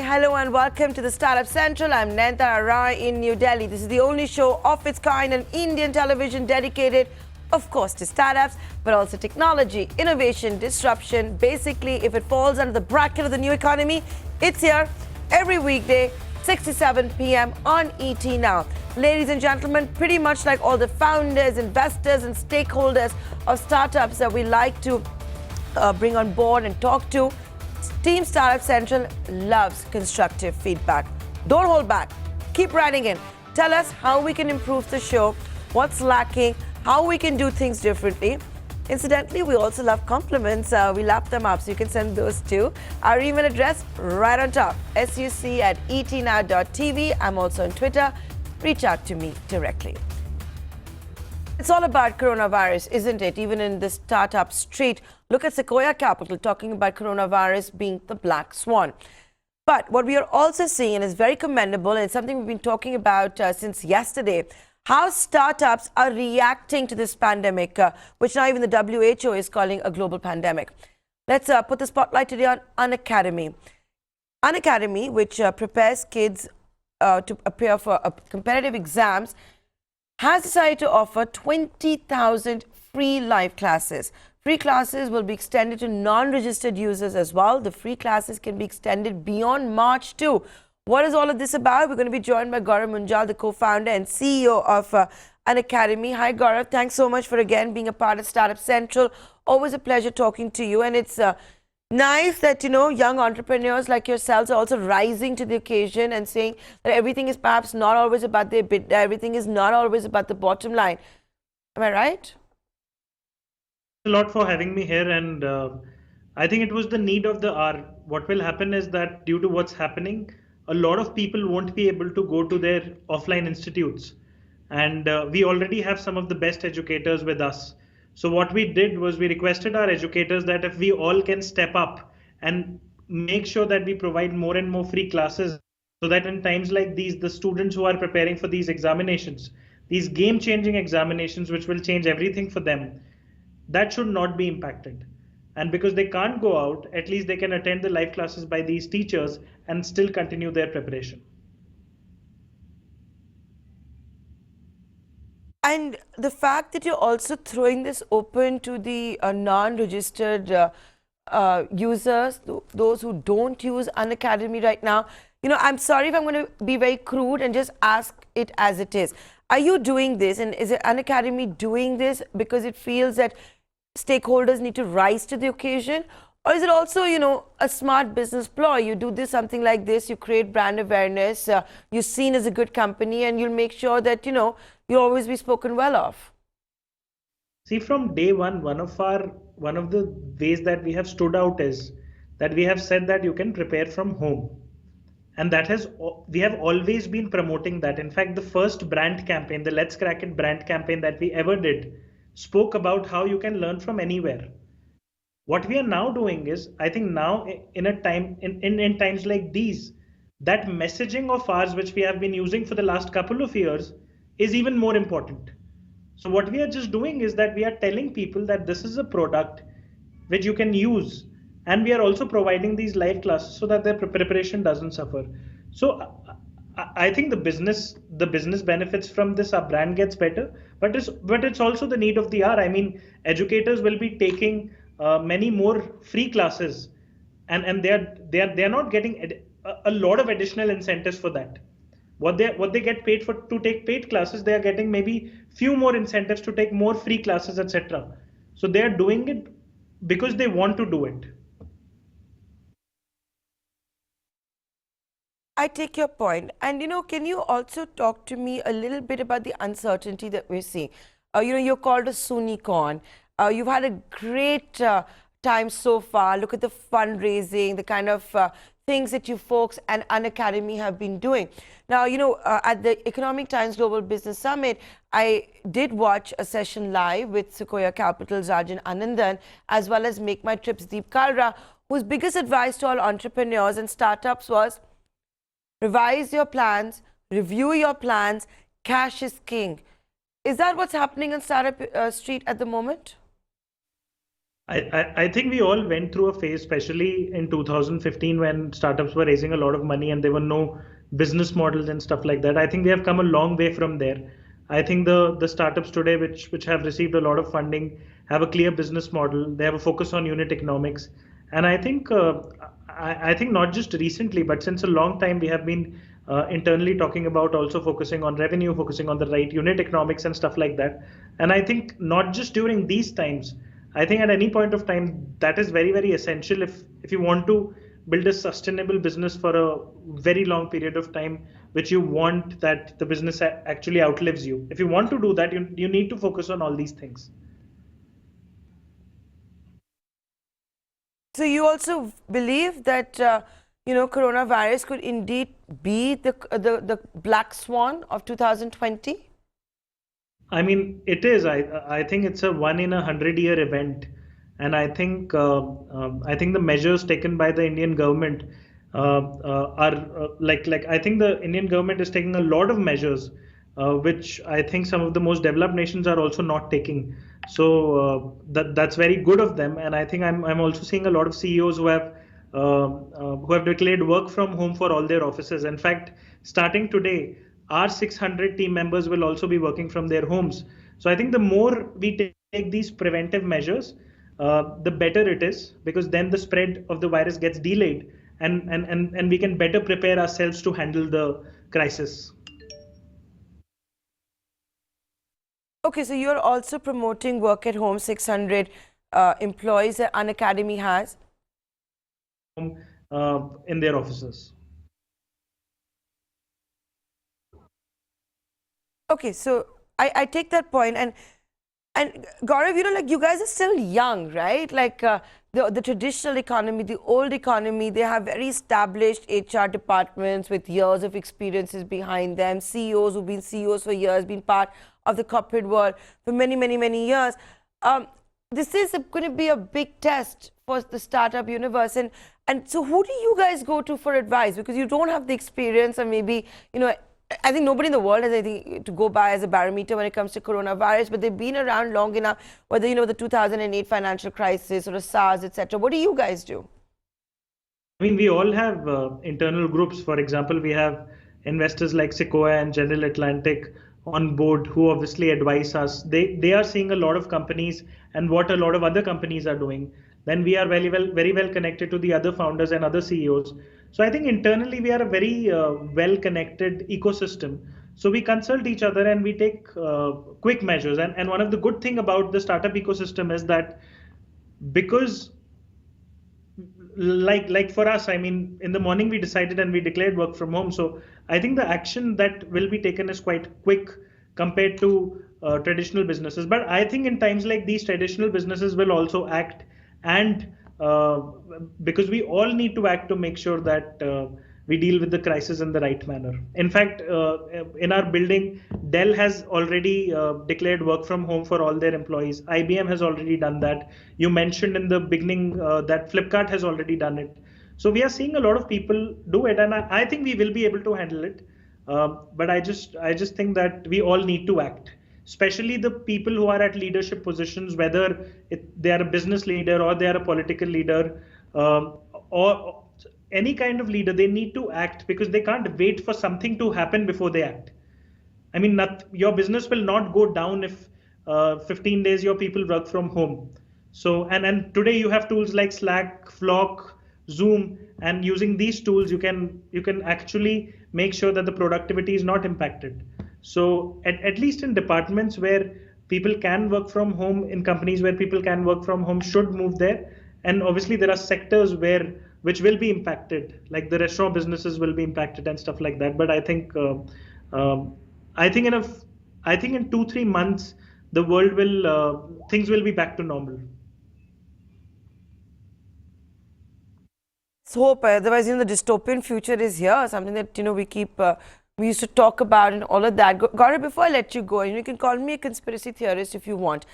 hello and welcome to the Startup Central. I'm Nenta Rai in New Delhi. This is the only show of its kind on Indian television dedicated, of course, to startups, but also technology, innovation, disruption. Basically, if it falls under the bracket of the new economy, it's here every weekday, 6 to 7 p.m. on ET Now. Ladies and gentlemen, pretty much like all the founders, investors, and stakeholders of startups that we like to bring on board and talk to, Team Startup Central loves constructive feedback. Don't hold back. Keep writing in. Tell us how we can improve the show, what's lacking, how we can do things differently. Incidentally, we also love compliments. We lap them up, so you can send those too. Our email address right on top, suc@etnow.tv. I'm also on Twitter. Reach out to me directly. It's all about coronavirus, isn't it? Even in the startup street. Look at Sequoia Capital talking about coronavirus being the black swan. But what we are also seeing, and is very commendable, and it's something we've been talking about since yesterday, how startups are reacting to this pandemic, which now even the WHO is calling a global pandemic. Let's put the spotlight today on Unacademy. Unacademy, which prepares kids to appear for competitive exams, has decided to offer 20,000 free live classes. Free classes will be extended to non-registered users as well. The free classes can be extended beyond March too. What is all of this about? We're going to be joined by Gaurav Munjal, the co-founder and CEO of Unacademy. Hi Gaurav, thanks so much for again being a part of Startup Central. Always a pleasure talking to you, and it's nice that, you know, young entrepreneurs like yourselves are also rising to the occasion and saying that everything is perhaps not always about the EBITDA, everything is not always about the bottom line. Am I right? A lot for having me here, and I think it was the need of the hour. What will happen is that due to what's happening, a lot of people won't be able to go to their offline institutes, and we already have some of the best educators with us. So what we did was we requested our educators that if we all can step up and make sure that we provide more and more free classes, so that in times like these, the students who are preparing for these examinations, these game-changing examinations which will change everything for them, that should not be impacted. And because they can't go out, at least they can attend the live classes by these teachers and still continue their preparation. And the fact that you're also throwing this open to the non-registered users, those who don't use Unacademy right now, you know, I'm sorry if I'm going to be very crude and just ask it as it is. Are you doing this, and is it Unacademy doing this because it feels that stakeholders need to rise to the occasion? Or is it also, you know, a smart business ploy? You do this, something like this, you create brand awareness, you're seen as a good company, and you'll make sure that, you know, you'll always be spoken well of. See, from day one, one of the ways that we have stood out is that we have said that you can prepare from home. And we have always been promoting that. In fact, the first brand campaign, the Let's Crack It brand campaign that we ever did, spoke about how you can learn from anywhere. What we are now doing is, I think now in times like these, that messaging of ours, which we have been using for the last couple of years, is even more important. So what we are just doing is that we are telling people that this is a product which you can use, and we are also providing these live classes so that their preparation doesn't suffer. So I think the business benefits from this. Our brand gets better, but it's also the need of the hour. I mean, educators will be taking many more free classes, and they are not getting a lot of additional incentives for that. What they get paid for to take paid classes, they are getting maybe few more incentives to take more free classes, etc. So they are doing it because they want to do it. I take your point. And, you know, can you also talk to me a little bit about the uncertainty that we're seeing? You know, you're called a Sunicorn. You've had a great time so far. Look at the fundraising, the kind of things that you folks and Unacademy have been doing. Now, you know, at the Economic Times Global Business Summit, I did watch a session live with Sequoia Capital's Rajan Anandan, as well as Make My Trips Deep Kalra, whose biggest advice to all entrepreneurs and startups was, revise your plans, review your plans, cash is king. Is that what's happening on Startup Street at the moment? I think we all went through a phase, especially in 2015 when startups were raising a lot of money and there were no business models and stuff like that. I think we have come a long way from there. I think the startups today, which have received a lot of funding, have a clear business model. They have a focus on unit economics, and I think not just recently, but since a long time, we have been internally talking about also focusing on revenue, focusing on the right unit economics and stuff like that. And I think not just during these times. I think at any point of time that is very, very essential if you want to build a sustainable business for a very long period of time, which you want that the business actually outlives you. If you want to do that, you need to focus on all these things. So you also believe that coronavirus could indeed be the black swan of 2020? I mean, it is. I think it's a 1 in 100 year event, and I think the measures taken by the Indian government are like I think the Indian government is taking a lot of measures, which I think some of the most developed nations are also not taking. So that's very good of them, and I think I'm also seeing a lot of CEOs who have declared work from home for all their offices. In fact, starting today, our 600 team members will also be working from their homes. So I think the more we take these preventive measures, the better it is, because then the spread of the virus gets delayed, and we can better prepare ourselves to handle the crisis. Okay, so you're also promoting work at home, 600 employees that Unacademy has. In their offices. Okay, so I take that point, and Gaurav, like you guys are still young, right? Like the traditional economy, the old economy, they have very established HR departments with years of experiences behind them, CEOs who've been CEOs for years, been part of the corporate world for many, many, many years. This is going to be a big test for the startup universe, and so who do you guys go to for advice? Because you don't have the experience, or maybe I think nobody in the world has anything to go by as a barometer when it comes to coronavirus, but they've been around long enough, whether the 2008 financial crisis or SARS, etc. What do you guys do? I mean, we all have internal groups. For example, we have investors like Sequoia and General Atlantic on board who obviously advise us. They are seeing a lot of companies and what a lot of other companies are doing. Then we are very well connected to the other founders and other CEOs. So I think internally we are a very well connected ecosystem. So we consult each other and we take quick measures. And one of the good thing about the startup ecosystem is that because like for us, I mean, in the morning we decided and we declared work from home. So I think the action that will be taken is quite quick compared to traditional businesses. But I think in times like these, traditional businesses will also act, and because we all need to act to make sure that we deal with the crisis in the right manner. In fact, in our building, Dell has already declared work from home for all their employees. IBM has already done that. You mentioned in the beginning that Flipkart has already done it. So we are seeing a lot of people do it, and I think we will be able to handle it. But I just think that we all need to act, especially the people who are at leadership positions, whether they are a business leader or they are a political leader, or any kind of leader. They need to act because they can't wait for something to happen before they act. I mean, your business will not go down if 15 days your people work from home. So, and today you have tools like Slack, Flock, Zoom, and using these tools, you can actually make sure that the productivity is not impacted. So at least in departments where people can work from home, in companies where people can work from home, should move there. And obviously there are sectors which will be impacted, like the restaurant businesses will be impacted and stuff like that. But I think in 2-3 months the world will things will be back to normal. Let's hope. Otherwise, the dystopian future is here. Something that we used to talk about and all of that. Gaurav, before I let you go, you can call me a conspiracy theorist if you want,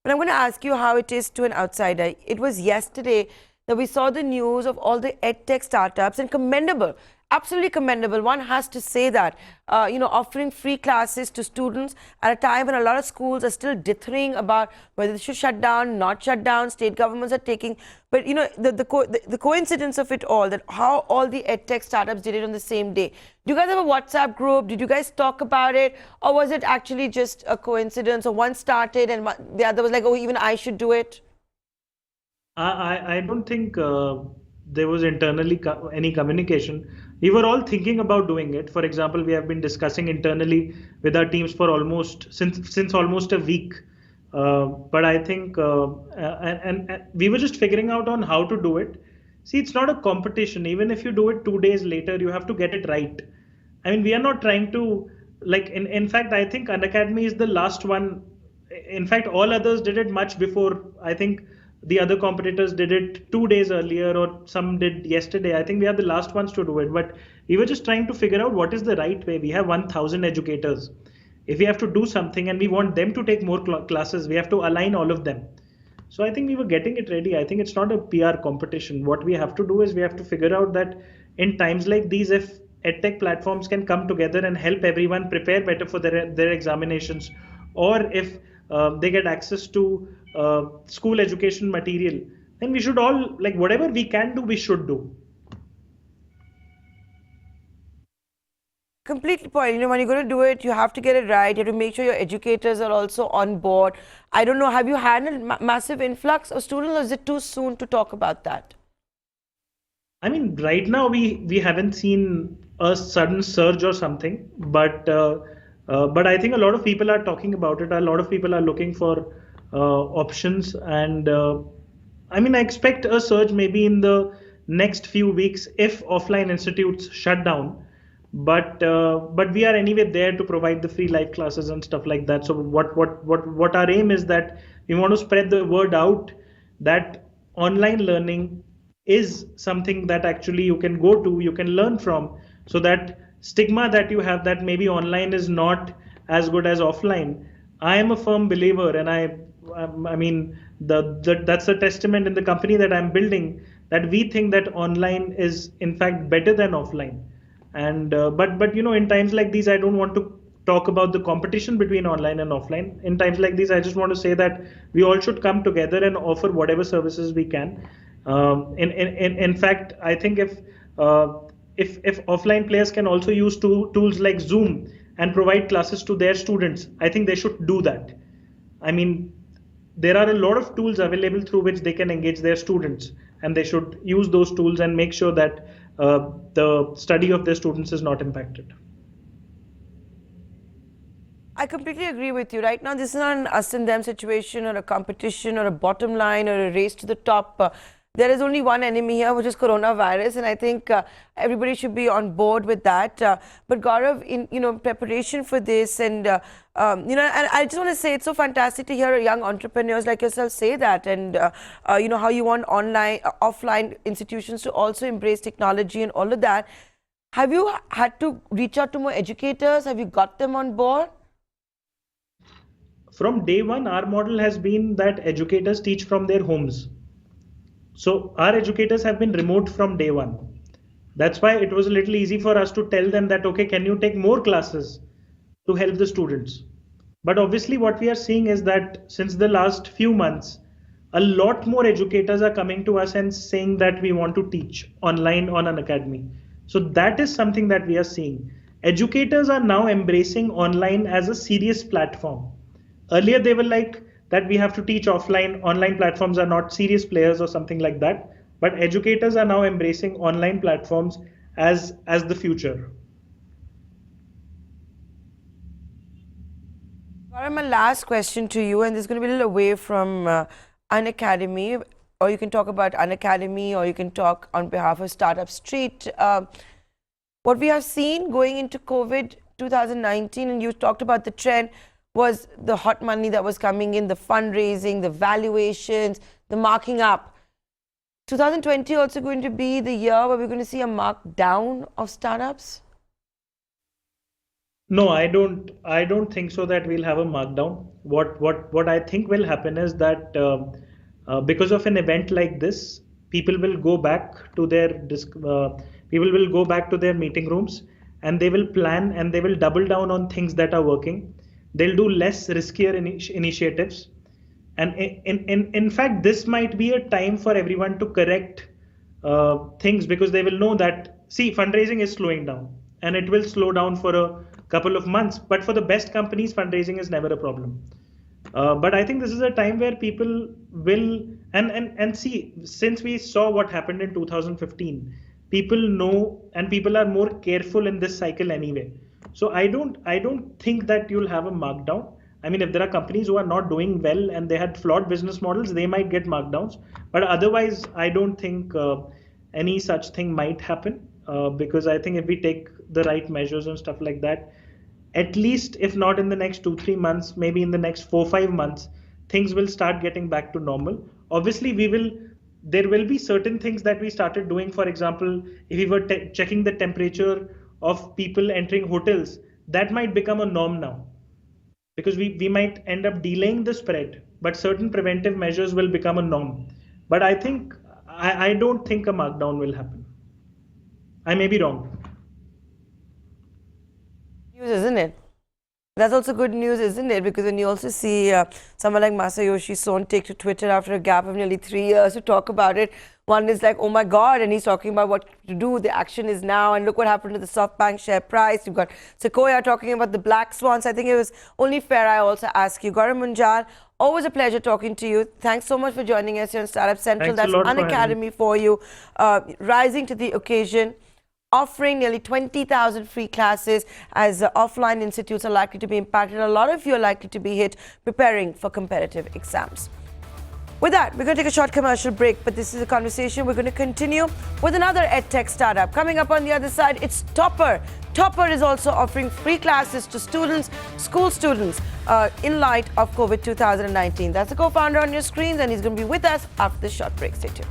but I'm going to ask you how it is to an outsider. It was yesterday that we saw the news of all the edtech startups, and commendable. absolutely commendable. One has to say that, offering free classes to students at a time when a lot of schools are still dithering about whether they should shut down, not shut down, state governments are taking. But, the coincidence of it all, that how all the edtech startups did it on the same day. Do you guys have a WhatsApp group? Did you guys talk about it? Or was it actually just a coincidence? Or one started and the other was like, oh, even I should do it? I don't think there was internally any communication. We were all thinking about doing it. For example, we have been discussing internally with our teams for almost since almost a week. But I think and we were just figuring out on how to do it. See, it's not a competition. Even if you do it 2 days later, you have to get it right. I mean, we are not trying to like. In fact, I think Unacademy is the last one. In fact, all others did it much before. I think the other competitors did it 2 days earlier, or some did yesterday. I think we are the last ones to do it. But we were just trying to figure out what is the right way. We have 1,000 educators. If we have to do something and we want them to take more classes, we have to align all of them. So I think we were getting it ready. I think it's not a PR competition. What we have to do is we have to figure out that in times like these, if edtech platforms can come together and help everyone prepare better for their examinations, or if they get access to school education material, then we should all, like, whatever we can do, we should do. Completely point. When you're going to do it, you have to get it right. You have to make sure your educators are also on board. I don't know, have you handled massive influx of students, or is it too soon to talk about that? I mean, right now we haven't seen a sudden surge or something, but I think a lot of people are talking about it. A lot of people are looking for options, and I mean, I expect a surge maybe in the next few weeks if offline institutes shut down. But we are anyway there to provide the free live classes and stuff like that. So what our aim is that we want to spread the word out that online learning is something that actually you can go to, you can learn from, so that stigma that you have that maybe online is not as good as offline. I am a firm believer, and I mean that's a testament in the company that I'm building, that we think that online is in fact better than offline. And but in times like these, I don't want to talk about the competition between online and offline. In times like these, I just want to say that we all should come together and offer whatever services we can. In fact, I think if offline players can also use tools like Zoom and provide classes to their students, I think they should do that. I mean, there are a lot of tools available through which they can engage their students, and they should use those tools and make sure that the study of their students is not impacted. I completely agree with you. Right now, this is not an us and them situation, or a competition, or a bottom line, or a race to the top. There is only one enemy here, which is coronavirus, and I think everybody should be on board with that. But Gaurav, in preparation for this, and and I just want to say it's so fantastic to hear young entrepreneurs like yourself say that, and how you want offline institutions to also embrace technology and all of that. Have you had to reach out to more educators? Have you got them on board? From day one, our model has been that educators teach from their homes. So our educators have been remote from day one. That's why it was a little easy for us to tell them that, okay, can you take more classes to help the students? But obviously what we are seeing is that since the last few months, a lot more educators are coming to us and saying that we want to teach online on Unacademy. So that is something that we are seeing. Educators are now embracing online as a serious platform. Earlier they were like, that we have to teach offline, online platforms are not serious players or something like that. But educators are now embracing online platforms as the future. Gaurav, my last question to you, and this is going to be a little away from Unacademy, or you can talk about Unacademy, or you can talk on behalf of Startup Street. What we have seen going into COVID 2019, and you talked about the trend, was the hot money that was coming in, the fundraising, the valuations, the marking up. 2020 also going to be the year where we're going to see a markdown of startups? No, I don't think so that we'll have a markdown. What I think will happen is that because of an event like this, people will go back to their People will go back to their meeting rooms and they will plan and they will double down on things that are working. They'll do less riskier initiatives. And in fact, this might be a time for everyone to correct things, because they will know that, see, fundraising is slowing down and it will slow down for a couple of months. But for the best companies, fundraising is never a problem. But I think this is a time where people will, and see, since we saw what happened in 2015, people know and people are more careful in this cycle anyway. So I don't think that you'll have a markdown. I mean, if there are companies who are not doing well and they had flawed business models, they might get markdowns. But otherwise, I don't think any such thing might happen, because I think if we take the right measures and stuff like that, at least if not in the next 2-3 months, maybe in the next 4-5 months, things will start getting back to normal. Obviously, there will be certain things that we started doing. For example, if we were checking the temperature of people entering hotels, that might become a norm now, because we might end up delaying the spread, but certain preventive measures will become a norm. But I don't think a markdown will happen. I may be wrong. News, isn't it? That's also good news, isn't it? Because when you also see someone like Masayoshi Son take to Twitter after a gap of nearly 3 years to talk about it, one is like, oh my God, and he's talking about what to do. The action is now, and look what happened to the SoftBank share price. You've got Sequoia talking about the black swans. I think it was only fair I also ask you. Gaurav Munjal, always a pleasure talking to you. Thanks so much for joining us here on Startup Central. Thanks That's Unacademy for you, rising to the occasion, offering nearly 20,000 free classes as offline institutes are likely to be impacted. A lot of you are likely to be hit preparing for competitive exams. With that, we're going to take a short commercial break, but this is a conversation we're going to continue with another edtech startup. Coming up on the other side, it's Topper. Topper is also offering free classes to students, school students, in light of COVID 2019. That's the co-founder on your screens, and he's going to be with us after this short break. Stay tuned.